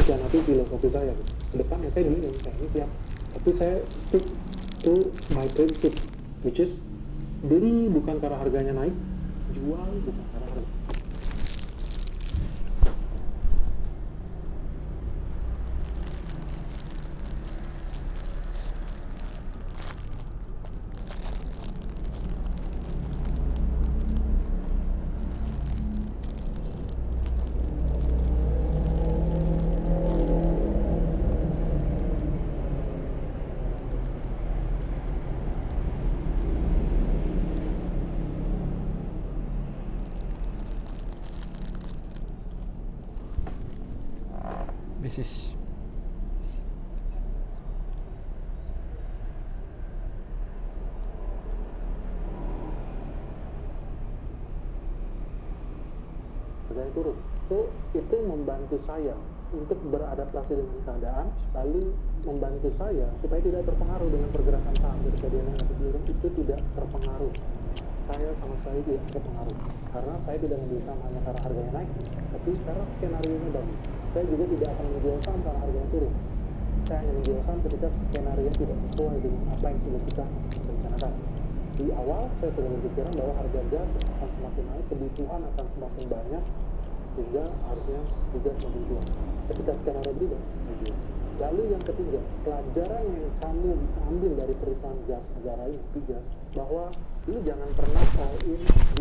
mengkhianati filosofi saya. Kedepannya saya bingung, saya ini siap, tapi saya stick to my principle, which is beli bukan karena harganya naik, jual bukan karena harga. This is Harganya turun. So itu membantu saya untuk beradaptasi dengan keadaan, lalu membantu saya supaya tidak terpengaruh dengan pergerakan saham ketika dia naik atau turun. Itu tidak terpengaruh, saya sama sekali tidak terpengaruh, karena saya tidak membeli saham hanya karena harganya naik, tapi karena skenario nya bagus. Saya juga tidak akan menjual saham karena harganya turun. Saya hanya menjual saham ketika skenario tidak sesuai dengan apa yang sudah kita rencanakan. Di awal saya sudah berpikiran bahwa harga gas akan semakin naik, kebutuhan akan semakin banyak, sehingga harusnya juga semakin tua. Ketika skenario berubah, saya jual. Lalu yang ketiga, pelajaran yang kamu bisa ambil dari perusahaan gas negara ini, Gas, bahwa lu jangan pernah all in